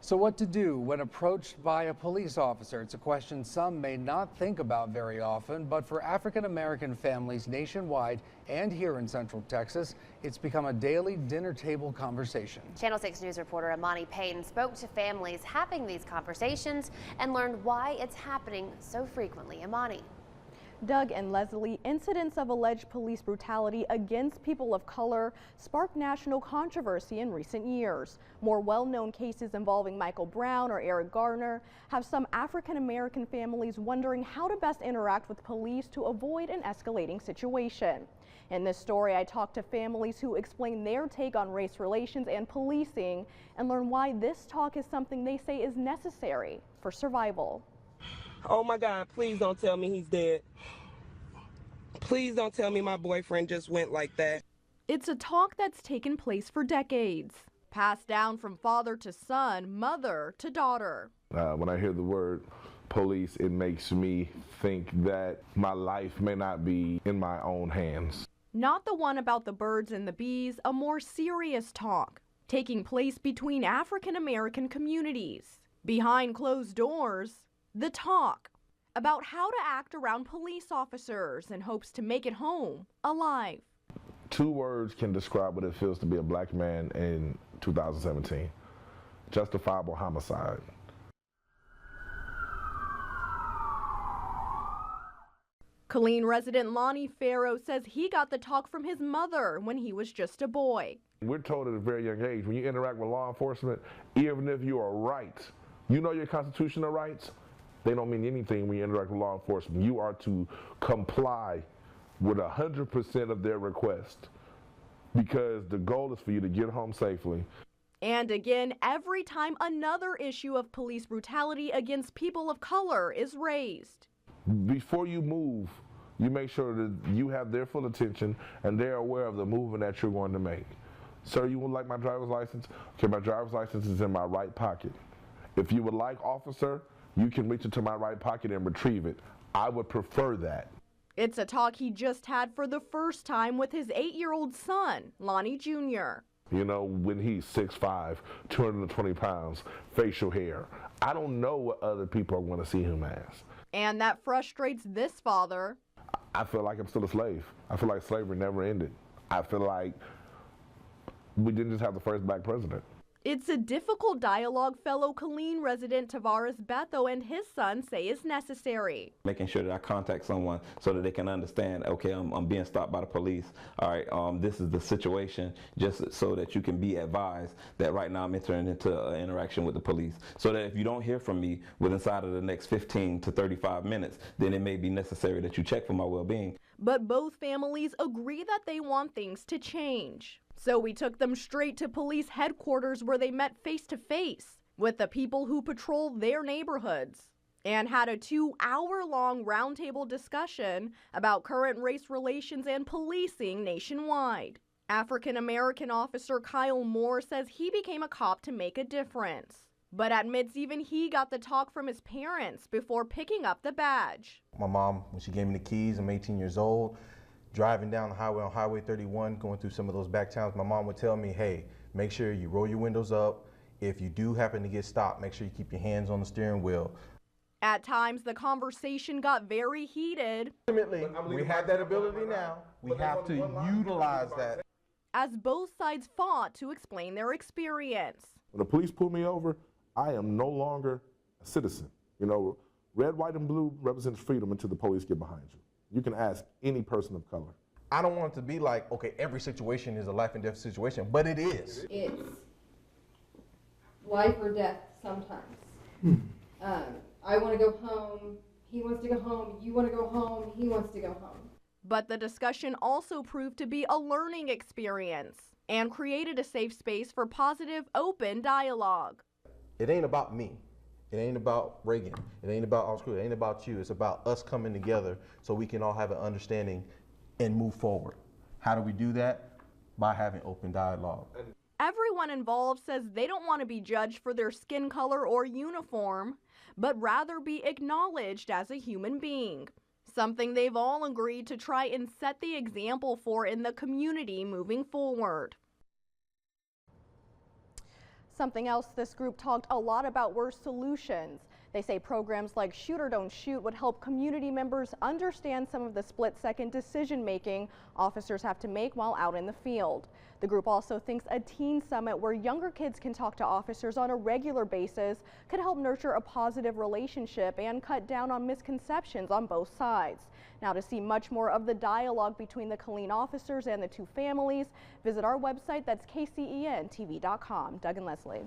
So what to do when approached by a police officer? It's a question some may not think about very often, but for African American families nationwide and here in Central Texas, it's become a daily dinner table conversation. Channel 6 News reporter Amani Payton spoke to families having these conversations and learned why it's happening so frequently. Amani. Doug and Leslie, incidents of alleged police brutality against people of color sparked national controversy in recent years. More well-known cases involving Michael Brown or Eric Garner have some African-American families wondering how to best interact with police to avoid an escalating situation. In this story, I talked to families who explain their take on race relations and policing and learn why this talk is something they say is necessary for survival. Oh my God, please don't tell me he's dead. Please don't tell me my boyfriend just went like that. It's a talk that's taken place for decades, passed down from father to son, mother to daughter. When I hear the word police, it makes me think that my life may not be in my own hands. Not the one about the birds and the bees, a more serious talk taking place between African American communities. Behind closed doors, the talk about how to act around police officers in hopes to make it home alive. 2 words can describe what it feels to be a black man in 2017. Justifiable homicide. Killeen resident Lonnie Farrow says he got the talk from his mother when he was just a boy. We're told at a very young age, when you interact with law enforcement, even if you are right, you know your constitutional rights, they don't mean anything when you interact with law enforcement. You are to comply with 100% of their request because the goal is for you to get home safely. And again, every time another issue of police brutality against people of color is raised. Before you move, you make sure that you have their full attention and they're aware of the movement that you're going to make. Sir, you would like my driver's license? Okay, my driver's license is in my right pocket. If you would like, officer, you can reach into my right pocket and retrieve it. I would prefer that. It's a talk he just had for the first time with his 8-year-old son, Lonnie Jr. You know, when he's 6'5", 220 pounds, facial hair. I don't know what other people are going to see him as. And that frustrates this father. I feel like I'm still a slave. I feel like slavery never ended. I feel like we didn't just have the first black president. It's a difficult dialogue fellow Killeen resident Tavares Betho and his son say is necessary. Making sure that I contact someone so that they can understand, okay, I'm being stopped by the police. All right, this is the situation, just so that you can be advised that right now I'm entering into an interaction with the police. So that if you don't hear from me within inside of the next 15 to 35 minutes, then it may be necessary that you check for my well-being. But both families agree that they want things to change. So we took them straight to police headquarters where they met face-to-face with the people who patrol their neighborhoods and had a 2-hour-long roundtable discussion about current race relations and policing nationwide. African-American officer Kyle Moore says he became a cop to make a difference, but admits even he got the talk from his parents before picking up the badge. My mom, when she gave me the keys, I'm 18 years old. Driving down the highway on Highway 31, going through some of those back towns, my mom would tell me, hey, make sure you roll your windows up. If you do happen to get stopped, make sure you keep your hands on the steering wheel. At times, the conversation got very heated. Ultimately, we have that ability now. We have to utilize that. As both sides fought to explain their experience. When the police pull me over, I am no longer a citizen. You know, red, white, and blue represents freedom until the police get behind you. You can ask any person of color. I don't want it to be like, okay, every situation is a life and death situation, but it is. It's life or death sometimes. I want to go home, he wants to go home, you want to go home, he wants to go home. But the discussion also proved to be a learning experience and created a safe space for positive, open dialogue. It ain't about me. It ain't about Reagan. It ain't about Oscar. It ain't about you. It's about us coming together so we can all have an understanding and move forward. How do we do that? By having open dialogue. Everyone involved says they don't want to be judged for their skin color or uniform, but rather be acknowledged as a human being. Something they've all agreed to try and set the example for in the community moving forward. Something else this group talked a lot about were solutions. They say programs like Shoot or Don't Shoot would help community members understand some of the split-second decision-making officers have to make while out in the field. The group also thinks a teen summit where younger kids can talk to officers on a regular basis could help nurture a positive relationship and cut down on misconceptions on both sides. Now, to see much more of the dialogue between the Killeen officers and the two families, visit our website. That's KCENTV.com. Doug and Leslie.